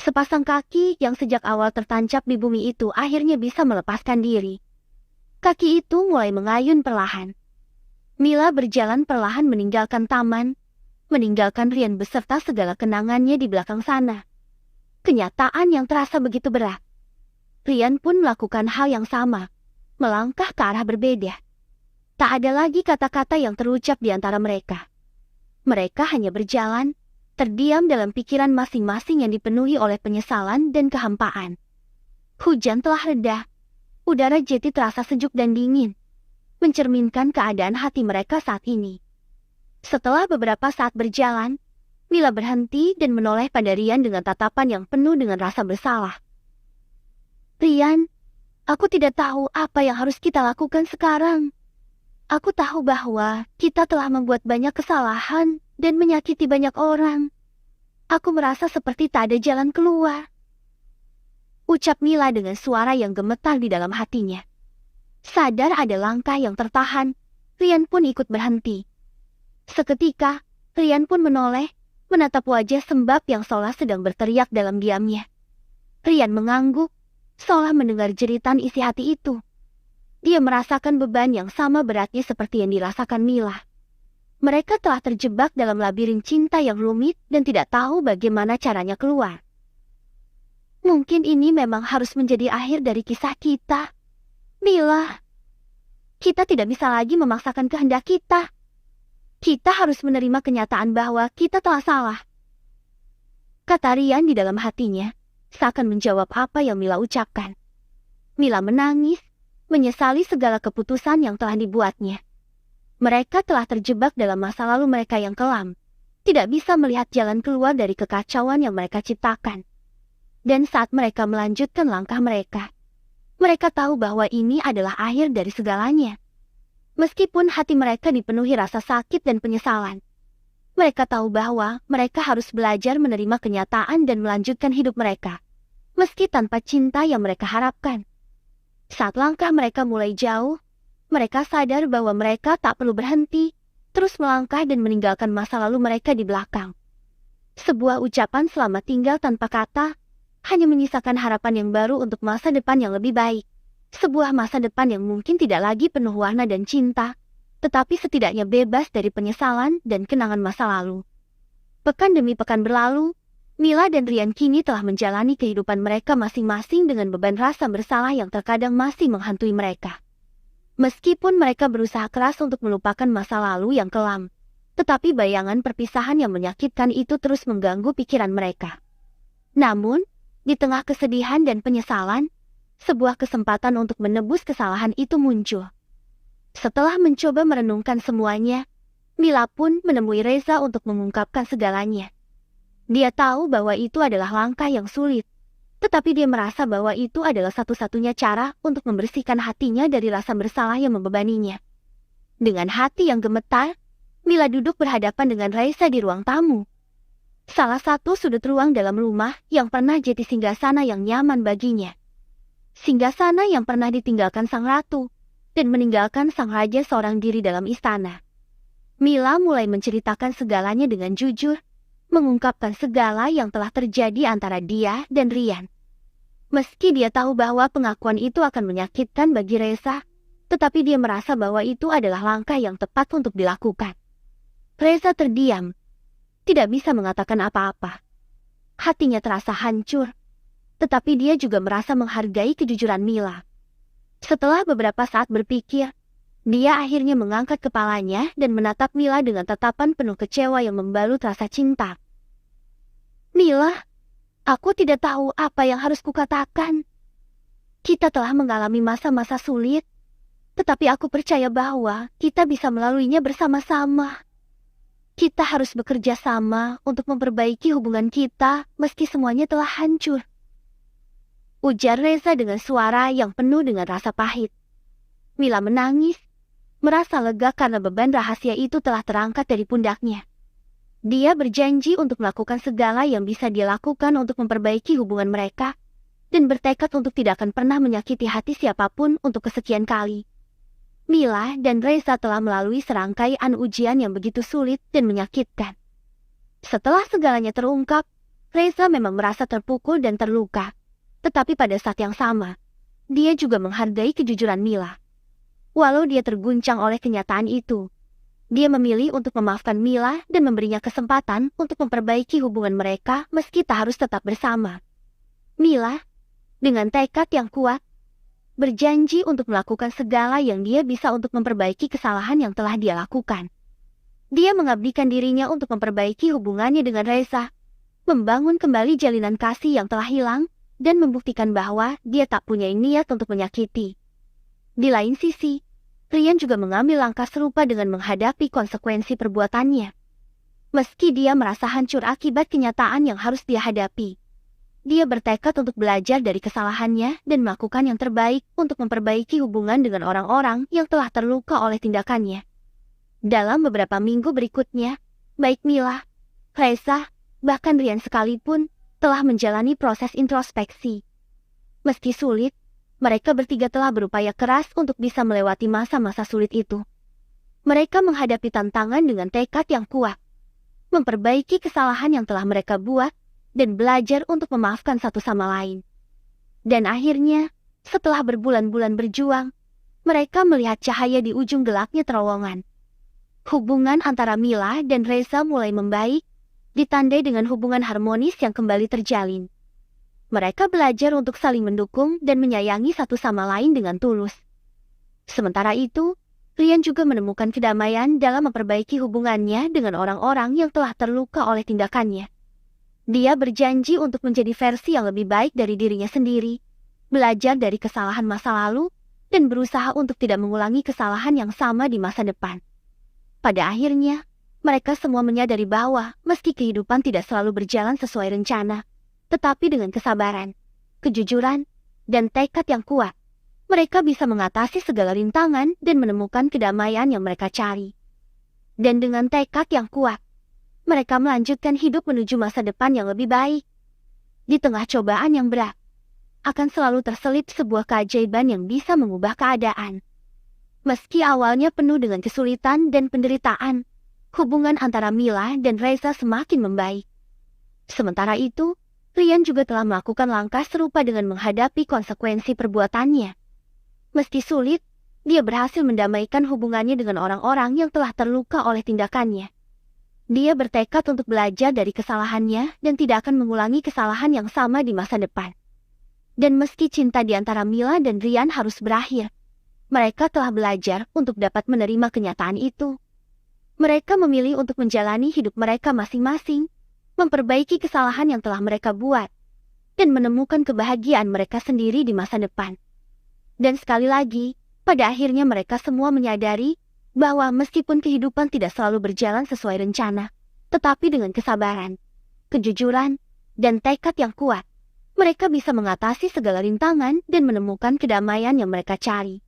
Sepasang kaki yang sejak awal tertancap di bumi itu akhirnya bisa melepaskan diri. Kaki itu mulai mengayun perlahan. Mila berjalan perlahan meninggalkan taman, meninggalkan Rian beserta segala kenangannya di belakang sana. Kenyataan yang terasa begitu berat. Rian pun melakukan hal yang sama, melangkah ke arah berbeda. Tak ada lagi kata-kata yang terucap di antara mereka. Mereka hanya berjalan, terdiam dalam pikiran masing-masing yang dipenuhi oleh penyesalan dan kehampaan. Hujan telah reda. Udara jeti terasa sejuk dan dingin, mencerminkan keadaan hati mereka saat ini. Setelah beberapa saat berjalan, Mila berhenti dan menoleh pada Rian dengan tatapan yang penuh dengan rasa bersalah. Rian, aku tidak tahu apa yang harus kita lakukan sekarang. Aku tahu bahwa kita telah membuat banyak kesalahan dan menyakiti banyak orang. Aku merasa seperti tak ada jalan keluar. Ucap Mila dengan suara yang gemetar di dalam hatinya. Sadar ada langkah yang tertahan, Rian pun ikut berhenti. Seketika, Rian pun menoleh, menatap wajah Sembab yang seolah sedang berteriak dalam diamnya. Rian mengangguk, seolah mendengar jeritan isi hati itu. Dia merasakan beban yang sama beratnya seperti yang dirasakan Mila. Mereka telah terjebak dalam labirin cinta yang rumit dan tidak tahu bagaimana caranya keluar. Mungkin ini memang harus menjadi akhir dari kisah kita. Mila, kita tidak bisa lagi memaksakan kehendak kita. Kita harus menerima kenyataan bahwa kita telah salah. Kata Rian di dalam hatinya, seakan menjawab apa yang Mila ucapkan. Mila menangis, menyesali segala keputusan yang telah dibuatnya. Mereka telah terjebak dalam masa lalu mereka yang kelam, tidak bisa melihat jalan keluar dari kekacauan yang mereka ciptakan. Dan saat mereka melanjutkan langkah mereka, mereka tahu bahwa ini adalah akhir dari segalanya. Meskipun hati mereka dipenuhi rasa sakit dan penyesalan, mereka tahu bahwa mereka harus belajar menerima kenyataan dan melanjutkan hidup mereka, meski tanpa cinta yang mereka harapkan. Saat langkah mereka mulai jauh, mereka sadar bahwa mereka tak perlu berhenti, terus melangkah dan meninggalkan masa lalu mereka di belakang. Sebuah ucapan selamat tinggal tanpa kata, hanya menyisakan harapan yang baru untuk masa depan yang lebih baik. Sebuah masa depan yang mungkin tidak lagi penuh warna dan cinta, tetapi setidaknya bebas dari penyesalan dan kenangan masa lalu. Pekan demi pekan berlalu, Mila dan Rian kini telah menjalani kehidupan mereka masing-masing dengan beban rasa bersalah yang terkadang masih menghantui mereka. Meskipun mereka berusaha keras untuk melupakan masa lalu yang kelam, tetapi bayangan perpisahan yang menyakitkan itu terus mengganggu pikiran mereka. Namun, di tengah kesedihan dan penyesalan, sebuah kesempatan untuk menebus kesalahan itu muncul. Setelah mencoba merenungkan semuanya, Mila pun menemui Reza untuk mengungkapkan segalanya. Dia tahu bahwa itu adalah langkah yang sulit, tetapi dia merasa bahwa itu adalah satu-satunya cara untuk membersihkan hatinya dari rasa bersalah yang membebaninya. Dengan hati yang gemetar, Mila duduk berhadapan dengan Reza di ruang tamu. Salah satu sudut ruang dalam rumah yang pernah jadi singgasana yang nyaman baginya. Singgasana yang pernah ditinggalkan sang ratu, dan meninggalkan sang raja seorang diri dalam istana. Mila mulai menceritakan segalanya dengan jujur, mengungkapkan segala yang telah terjadi antara dia dan Rian. Meski dia tahu bahwa pengakuan itu akan menyakitkan bagi Reza, tetapi dia merasa bahwa itu adalah langkah yang tepat untuk dilakukan. Reza terdiam, tidak bisa mengatakan apa-apa. Hatinya terasa hancur, tetapi dia juga merasa menghargai kejujuran Mila. Setelah beberapa saat berpikir, dia akhirnya mengangkat kepalanya dan menatap Mila dengan tatapan penuh kecewa yang membalut rasa cinta. Mila, aku tidak tahu apa yang harus kukatakan. Kita telah mengalami masa-masa sulit, tetapi aku percaya bahwa kita bisa melaluinya bersama-sama. Kita harus bekerja sama untuk memperbaiki hubungan kita meski semuanya telah hancur. Ujar Reza dengan suara yang penuh dengan rasa pahit. Mila menangis, merasa lega karena beban rahasia itu telah terangkat dari pundaknya. Dia berjanji untuk melakukan segala yang bisa dia lakukan untuk memperbaiki hubungan mereka, dan bertekad untuk tidak akan pernah menyakiti hati siapapun untuk kesekian kali. Mila dan Reza telah melalui serangkaian ujian yang begitu sulit dan menyakitkan. Setelah segalanya terungkap, Reza memang merasa terpukul dan terluka. Tetapi pada saat yang sama, dia juga menghargai kejujuran Mila. Walau dia terguncang oleh kenyataan itu, dia memilih untuk memaafkan Mila dan memberinya kesempatan untuk memperbaiki hubungan mereka meski tak harus tetap bersama. Mila, dengan tekad yang kuat, berjanji untuk melakukan segala yang dia bisa untuk memperbaiki kesalahan yang telah dia lakukan. Dia mengabdikan dirinya untuk memperbaiki hubungannya dengan Reza, membangun kembali jalinan kasih yang telah hilang, dan membuktikan bahwa dia tak punya niat untuk menyakiti. Di lain sisi, Rian juga mengambil langkah serupa dengan menghadapi konsekuensi perbuatannya. Meski dia merasa hancur akibat kenyataan yang harus dia hadapi, dia bertekad untuk belajar dari kesalahannya dan melakukan yang terbaik untuk memperbaiki hubungan dengan orang-orang yang telah terluka oleh tindakannya. Dalam beberapa minggu berikutnya, baik Mila, Reza, bahkan Rian sekalipun telah menjalani proses introspeksi. Meski sulit, mereka bertiga telah berupaya keras untuk bisa melewati masa-masa sulit itu. Mereka menghadapi tantangan dengan tekad yang kuat, memperbaiki kesalahan yang telah mereka buat, dan belajar untuk memaafkan satu sama lain. Dan akhirnya, setelah berbulan-bulan berjuang, mereka melihat cahaya di ujung gelapnya terowongan. Hubungan antara Mila dan Reza mulai membaik, ditandai dengan hubungan harmonis yang kembali terjalin. Mereka belajar untuk saling mendukung dan menyayangi satu sama lain dengan tulus. Sementara itu, Rian juga menemukan kedamaian dalam memperbaiki hubungannya dengan orang-orang yang telah terluka oleh tindakannya. Dia berjanji untuk menjadi versi yang lebih baik dari dirinya sendiri, belajar dari kesalahan masa lalu, dan berusaha untuk tidak mengulangi kesalahan yang sama di masa depan. Pada akhirnya, mereka semua menyadari bahwa meski kehidupan tidak selalu berjalan sesuai rencana, tetapi dengan kesabaran, kejujuran, dan tekad yang kuat, mereka bisa mengatasi segala rintangan dan menemukan kedamaian yang mereka cari. Dan dengan tekad yang kuat, mereka melanjutkan hidup menuju masa depan yang lebih baik. Di tengah cobaan yang berat, akan selalu terselip sebuah keajaiban yang bisa mengubah keadaan. Meski awalnya penuh dengan kesulitan dan penderitaan, hubungan antara Mila dan Reza semakin membaik. Sementara itu, Rian juga telah melakukan langkah serupa dengan menghadapi konsekuensi perbuatannya. Meski sulit, dia berhasil mendamaikan hubungannya dengan orang-orang yang telah terluka oleh tindakannya. Dia bertekad untuk belajar dari kesalahannya dan tidak akan mengulangi kesalahan yang sama di masa depan. Dan meski cinta di antara Mila dan Rian harus berakhir, mereka telah belajar untuk dapat menerima kenyataan itu. Mereka memilih untuk menjalani hidup mereka masing-masing, memperbaiki kesalahan yang telah mereka buat, dan menemukan kebahagiaan mereka sendiri di masa depan. Dan sekali lagi, pada akhirnya mereka semua menyadari bahwa meskipun kehidupan tidak selalu berjalan sesuai rencana, tetapi dengan kesabaran, kejujuran, dan tekad yang kuat, mereka bisa mengatasi segala rintangan dan menemukan kedamaian yang mereka cari.